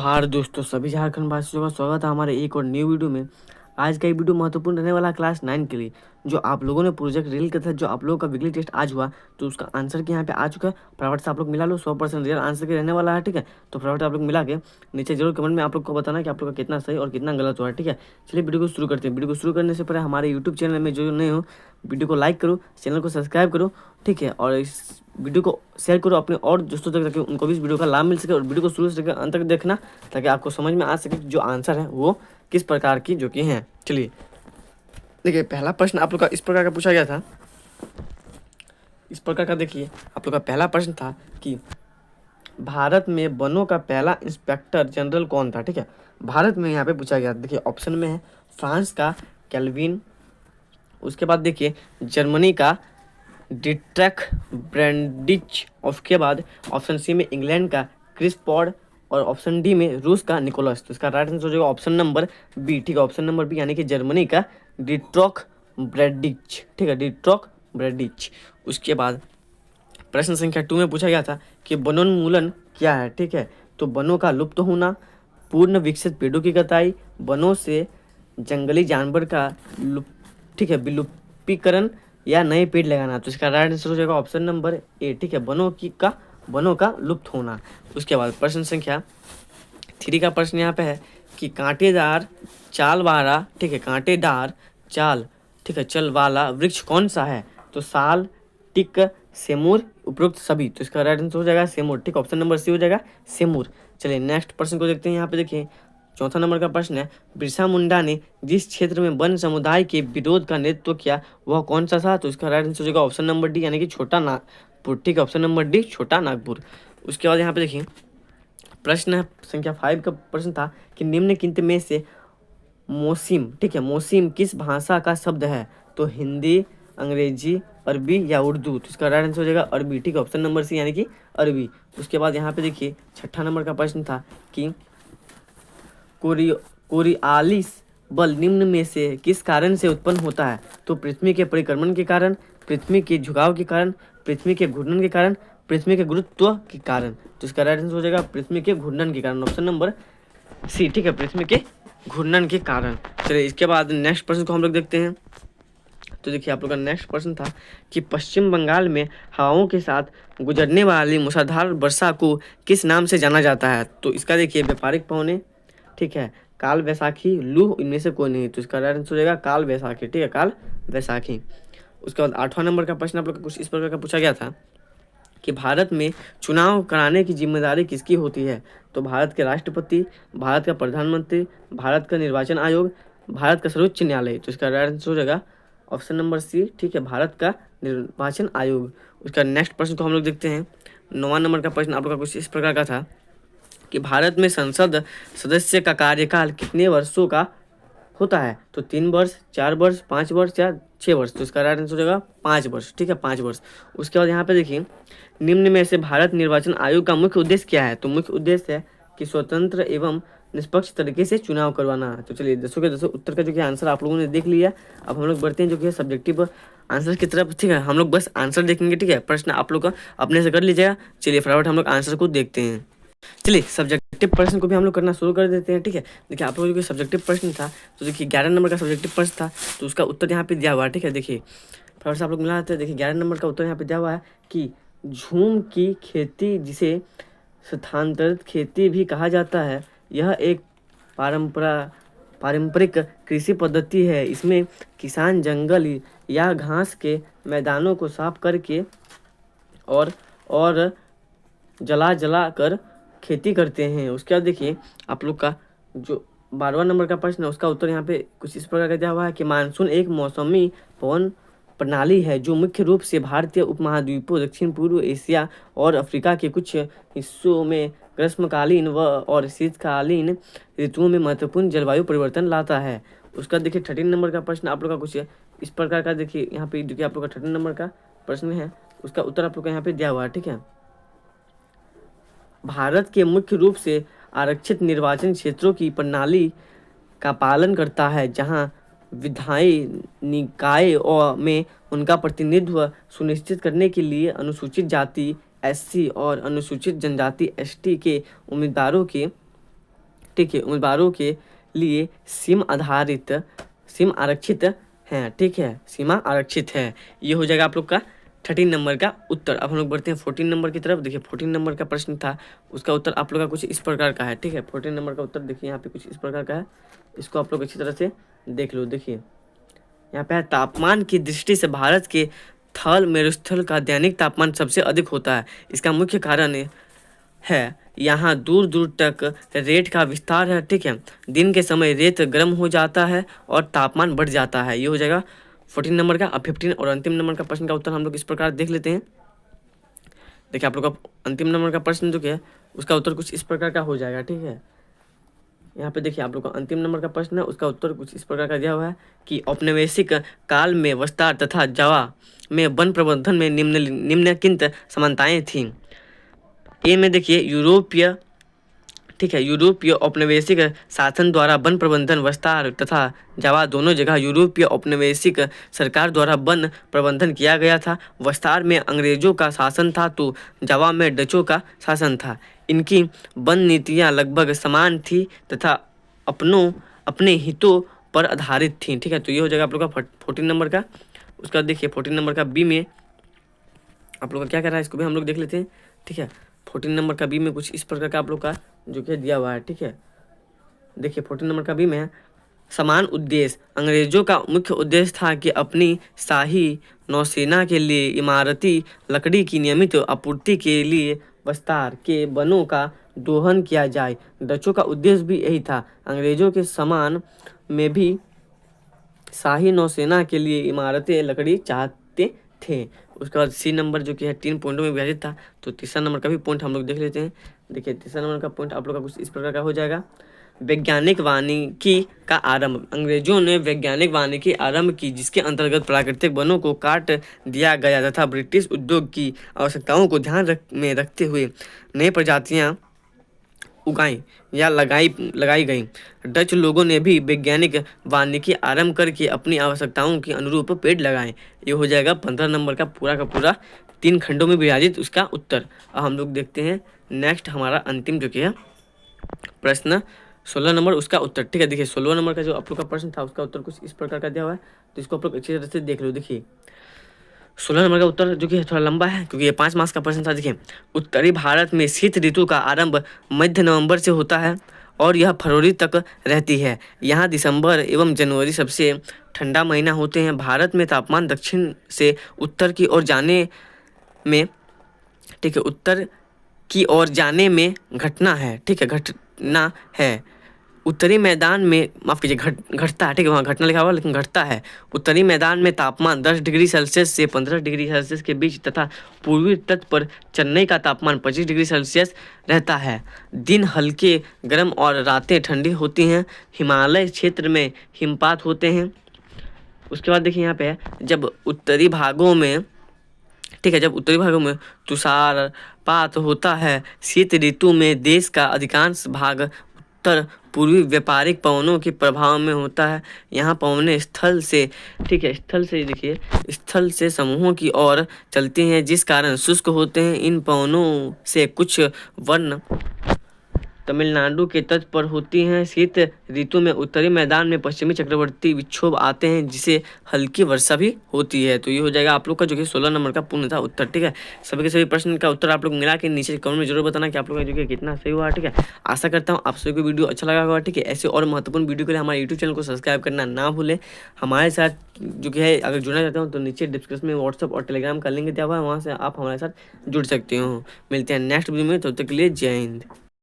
जोहार दोस्तों, सभी झारखंड वासियों का स्वागत है हमारे एक और न्यू वीडियो में। आज का ये वीडियो महत्वपूर्ण रहने वाला है क्लास 9 के लिए। जो आप लोगों ने प्रोजेक्ट रील के तहत जो आप लोगों का वीकली टेस्ट आज हुआ, तो उसका आंसर के यहाँ पे आ चुका है। फटाफट से आप लोग मिला लो, 100% रियल आंसर के रहने वाला है, ठीक है। तो फटाफट आप लोग मिला के नीचे जरूर कमेंट में आप लोग को बताना कि आप लोग का कितना सही और कितना गलत हुआ है, ठीक है। चलिए वीडियो को शुरू करते हैं। वीडियो को शुरू करने से पहले हमारे यूट्यूब चैनल में जो नए हो, वीडियो को लाइक करो, चैनल को सब्सक्राइब करो, ठीक है। और इस वीडियो को शेयर करो अपने और दोस्तों तक, ताकि उनको भी इस वीडियो का लाभ मिल सके। और वीडियो को शुरू से लेकर अंत तक देखना, ताकि आपको समझ में आ सके कि जो आंसर है वो किस प्रकार की जो कि हैं। चलिए देखिए, पहला प्रश्न आप लोग का इस प्रकार का पूछा गया था। इस प्रकार का देखिए, आप लोग का पहला प्रश्न था कि भारत में वनों का पहला इंस्पेक्टर जनरल कौन था, ठीक है। भारत में यहाँ पे पूछा गया। देखिए ऑप्शन में है फ्रांस का कैल्विन, उसके बाद देखिए जर्मनी का डिट्रैक ब्रेंडिच, उसके बाद ऑप्शन सी में इंग्लैंड का क्रिस पॉड, और ऑप्शन डी में रूस का निकोलस। तो इसका राइट आंसर हो जाएगा ऑप्शन नंबर बी, ठीक है। ऑप्शन नंबर बी यानी कि जर्मनी का डिट्रॉक ब्रेडिच, ठीक है, डिट्रॉक ब्रेडिच। उसके बाद प्रश्न संख्या 2 में पूछा गया था कि वनोन्मूलन क्या है, ठीक है। तो वनों का लुप्त होना, पूर्ण विकसित पेड़ों की कटाई, वनों से जंगली जानवर का ठीक है, विलुप्तीकरण, या नए पेड़ लगाना। तो इसका राइट आंसर हो जाएगा ऑप्शन नंबर ए, ठीक है, वनों का लुप्त होना। उसके बाद प्रश्न संख्या 3 का प्रश्न यहाँ पे है कि कांटेदार चाल वाला, ठीक है, कांटेदार चाल, ठीक है, चल वाला वृक्ष कौन सा है। तो साल, टिक, सेमूर, उपरोक्त सभी। तो इसका राइट आंसर हो जाएगा सेमूर, ठीक, ऑप्शन नंबर सी हो जाएगा सेमूर। चलिए नेक्स्ट प्रश्न को देखते हैं। यहाँ पे देखिए चौथा नंबर का प्रश्न है, बिरसा मुंडा ने जिस क्षेत्र में वन समुदाय के विरोध का नेतृत्व किया वह कौन सा था। तो इसका राइट आंसर हो जाएगा ऑप्शन नंबर डी यानी कि छोटा नागपुर, ठीक है, ऑप्शन नंबर डी छोटा नागपुर। उसके बाद यहाँ पे देखिए प्रश्न संख्या 5 का प्रश्न था कि निम्नलिखित में से मोसिम, ठीक है, मोसिम किस भाषा का शब्द है। तो हिंदी, अंग्रेजी, अरबी या उर्दू। तो इसका राइट आंसर हो जाएगा अरबी, ठीक है, ऑप्शन नंबर सी यानी कि अरबी। उसके बाद यहाँ पे देखिए छठा नंबर का प्रश्न था कि कोरियालिस बल निम्न में से किस कारण से उत्पन्न होता है। तो पृथ्वी के परिक्रमण के कारण, पृथ्वी के झुकाव के कारण, पृथ्वी के घूर्णन के कारण, पृथ्वी के गुरुत्व के कारण। तो इसका राइट आंसर हो जाएगा पृथ्वी के घूर्णन के कारण, ऑप्शन नंबर सी, ठीक है, पृथ्वी के घूर्णन के कारण। चलिए इसके बाद नेक्स्ट प्रश्न को हम लोग देखते हैं। तो देखिए आप लोग का नेक्स्ट प्रश्न था कि पश्चिम बंगाल में हवाओं के साथ गुजरने वाली मूसलाधार वर्षा को किस नाम से जाना जाता है। तो इसका देखिए व्यापारिक पौने, ठीक है, काल वैसाखी, लू, इनमें से कोई नहीं। तो इसका राइट आंसर हो जाएगा काल वैसाखी, ठीक है, काल वैसाखी। उसके बाद 8वां नंबर का प्रश्न आप लोग का कुछ इस प्रकार का पूछा गया था कि भारत में चुनाव कराने की जिम्मेदारी किसकी होती है। तो भारत के राष्ट्रपति, भारत का प्रधानमंत्री, भारत का निर्वाचन आयोग, भारत का सर्वोच्च न्यायालय। तो इसका राइट आंसर हो जाएगा ऑप्शन नंबर सी, ठीक है, भारत का निर्वाचन आयोग। उसका नेक्स्ट प्रश्न को हम लोग देखते हैं। 9वां नंबर का प्रश्न आप लोग का कुछ इस प्रकार का था कि भारत में संसद सदस्य का कार्यकाल कितने वर्षों का होता है। तो 3 वर्ष, 4 वर्ष, 5 वर्ष या 6 वर्ष। तो इसका राइट आंसर हो जाएगा 5 वर्ष, ठीक है, 5 वर्ष। उसके बाद यहाँ पे देखिए निम्न में से भारत निर्वाचन आयोग का मुख्य उद्देश्य क्या है। तो मुख्य उद्देश्य है कि स्वतंत्र एवं निष्पक्ष तरीके से चुनाव करवाना। तो चलिए 10 के 10 उत्तर का जो कि आंसर आप लोगों ने देख लिया। अब हम लोग बढ़ते हैं जो कि है सब्जेक्टिव आंसर की तरफ, ठीक है। हम लोग बस आंसर देखेंगे, ठीक है, प्रश्न आप लोग का अपने से कर लीजिएगा। चलिए फटाफट हम लोग आंसर को देखते हैं। चलिए सब्जेक्टिव प्रश्न को भी हम लोग करना शुरू कर देते हैं, ठीक है। देखिए आप लोगों को सब्जेक्टिव प्रश्न था, तो देखिए 11 नंबर का सब्जेक्टिव प्रश्न था, तो उसका उत्तर यहाँ पे दिया हुआ है, ठीक है। देखिए फटाफट से आप लोग मिलाते हैं। देखिए 11 नंबर का उत्तर यहाँ पे दिया हुआ है कि झूम की खेती, जिसे स्थानांतरित खेती भी कहा जाता है, यह एक पारंपरिक कृषि पद्धति है। इसमें किसान जंगल या घास के मैदानों को साफ करके और जला कर खेती करते हैं। उसके बाद देखिए आप लोग का जो 12वां नंबर का प्रश्न है, उसका उत्तर यहाँ पे कुछ इस प्रकार का दिया हुआ है कि मानसून एक मौसमी पवन प्रणाली है जो मुख्य रूप से भारतीय उपमहाद्वीपों, दक्षिण पूर्व एशिया और अफ्रीका के कुछ हिस्सों में ग्रीष्मकालीन और शीतकालीन ऋतुओं में महत्वपूर्ण जलवायु परिवर्तन लाता है। उसका देखिए 13 नंबर का प्रश्न आप लोग का कुछ इस प्रकार का, देखिए यहाँ पे देखिए आप लोग का 13 नंबर का प्रश्न है, उसका उत्तर आप लोग का यहाँ पे दिया हुआ है, ठीक है। भारत के मुख्य रूप से आरक्षित निर्वाचन क्षेत्रों की प्रणाली का पालन करता है, जहां विधायी निकाय में उनका प्रतिनिधित्व सुनिश्चित करने के लिए अनुसूचित जाति एससी और अनुसूचित जनजाति एसटी के उम्मीदवारों के ठीक है, उम्मीदवारों के लिए सिम आरक्षित है, ठीक है, सीमा आरक्षित है। ये हो जाएगा आप लोग का 13 नंबर का उत्तर। अब हम लोग बढ़ते हैं 14 नंबर की तरफ। देखिए 14 नंबर का प्रश्न था, उसका उत्तर आप लोग का कुछ इस प्रकार का है, ठीक है। 14 नंबर का उत्तर देखिए यहाँ पे कुछ इस प्रकार का है, इसको आप लोग अच्छी तरह से देख लो। देखिए यहाँ पे है, तापमान की दृष्टि से भारत के थल मेरुस्थल का दैनिक तापमान सबसे अधिक होता है। इसका मुख्य कारण है यहाँ दूर दूर तक रेत का विस्तार है, ठीक है। दिन के समय रेत गर्म हो जाता है और तापमान बढ़ जाता है। ये हो जाएगा 14 नंबर का। अब 15 और अंतिम नंबर का प्रश्न का उत्तर हम लोग इस प्रकार देख लेते हैं। देखिए आप लोग का अंतिम नंबर का प्रश्न जो क्या है उसका उत्तर कुछ इस प्रकार का हो जाएगा, ठीक है। यहाँ पे देखिए आप लोग का अंतिम नंबर का प्रश्न है, उसका उत्तर कुछ इस प्रकार का दिया हुआ है कि औपनिवेशिक काल में विस्तार तथा जावा में वन प्रबंधन में निम्नलिखित समानताएं थीं। ए में देखिए यूरोपीय, ठीक है, यूरोपीय औपनिवेशिक शासन द्वारा वन प्रबंधन विस्तार तथा जावा दोनों जगह यूरोपीय औपनिवेशिक सरकार द्वारा वन प्रबंधन किया गया था। विस्तार में अंग्रेजों का शासन था तो जावा में डचों का शासन था। इनकी वन नीतियाँ लगभग समान थी तथा अपने हितों पर आधारित थीं, ठीक है। तो ये हो जाएगा आप लोग का 14 नंबर का। उसका देखिए 14 नंबर का बी में आप लोग का क्या कर रहा है, इसको भी हम लोग देख लेते हैं, ठीक है। 14 नंबर का बी में कुछ इस प्रकार का आप लोग का जो कि दिया हुआ है, ठीक है। देखिए 14 नंबर का बी में है, समान उद्देश्य। अंग्रेजों का मुख्य उद्देश्य था कि अपनी शाही नौसेना के लिए इमारती लकड़ी की नियमित आपूर्ति के लिए विस्तार के वनों का दोहन किया जाए। डचों का उद्देश्य भी यही था। अंग्रेजों के समान में भी शाही नौसेना के लिए इमारतें लकड़ी चाहते थे। उसके बाद सी नंबर जो कि है 3 पॉइंटों में विभाजित था। तो तीसरा नंबर का भी पॉइंट हम लोग देख लेते हैं। देखिए तीसरा नंबर का पॉइंट आप लोग का कुछ इस प्रकार का हो जाएगा, वैज्ञानिक वानिकी का आरंभ। अंग्रेजों ने वैज्ञानिक वानिकी आरंभ की जिसके अंतर्गत प्राकृतिक वनों को काट दिया गया तथा ब्रिटिश उद्योग की आवश्यकताओं को ध्यान में रखते हुए नई प्रजातियां उगाई या लगाई गई। डच लोगों ने भी वैज्ञानिक वानिकी आरंभ करके अपनी आवश्यकताओं के अनुरूप पेड़ लगाए। ये हो जाएगा 15 नंबर का पूरा 3 खंडों में विभाजित उसका उत्तर। अब हम लोग देखते हैं नेक्स्ट हमारा अंतिम जो कि है प्रश्न 16 नंबर, उसका उत्तर, ठीक है। देखिए 16 नंबर का जो आप लोग का प्रश्न था उसका उत्तर कुछ इस प्रकार का दिया हुआ है, तो इसको आप लोग अच्छी तरह से देख लो। देखिए 16 नंबर का उत्तर जो कि थोड़ा लंबा है क्योंकि ये 5 मार्क्स का प्रश्न था। देखिए उत्तरी भारत में शीत ऋतु का आरंभ मध्य नवंबर से होता है और यह फरवरी तक रहती है। यहाँ दिसंबर एवं जनवरी सबसे ठंडा महीना होते हैं। भारत में तापमान दक्षिण से उत्तर की ओर जाने में, ठीक है, उत्तर की ओर जाने में घटना है, ठीक है, घटना है। उत्तरी मैदान में माफ़ कीजिए घटता है, ठीक है, वहाँ घटना लिखा हुआ लेकिन घटता है। उत्तरी मैदान में तापमान 10 डिग्री सेल्सियस से 15 डिग्री सेल्सियस के बीच तथा पूर्वी तट पर चेन्नई का तापमान 25 डिग्री सेल्सियस रहता है। दिन हल्के गर्म और रातें ठंडी होती हैं। हिमालय क्षेत्र में हिमपात होते हैं। उसके बाद देखिए यहाँ पे है, जब उत्तरी भागों में, ठीक है, जब उत्तरी भागों में तुषारपात होता है। शीत ऋतु में देश का अधिकांश भाग उत्तर पूर्वी व्यापारिक पवनों के प्रभाव में होता है। यहाँ पवनें स्थल से, ठीक है, स्थल से समूहों की ओर चलती हैं जिस कारण शुष्क होते हैं। इन पवनों से कुछ वर्ण तमिलनाडु के तट पर होती हैं। शीत ऋतु में उत्तरी मैदान में पश्चिमी चक्रवर्ती विक्षोभ आते हैं जिसे हल्की वर्षा भी होती है। तो ये हो जाएगा आप लोग का जो कि 16 नंबर का पूर्ण था उत्तर, ठीक है। सभी के सभी प्रश्न का उत्तर आप लोग मिला के नीचे कमेंट में जरूर बताना कि आप लोग का जो कि कितना सही हुआ, ठीक है। आशा करता हूँ आप सभी को वीडियो अच्छा लगा होगा, ठीक है। ऐसे और महत्वपूर्ण वीडियो के लिए हमारे यूट्यूब चैनल को सब्सक्राइब करना ना भूलें। हमारे साथ जो कि है अगर जुड़ना चाहते हो तो नीचे डिस्क्रिप्शन में व्हाट्सअप और टेलीग्राम का लिंक दिया हुआ है, वहाँ से आप हमारे साथ जुड़ सकते हो। मिलते हैं नेक्स्ट वीडियो में, तब तक के लिए जय हिंद।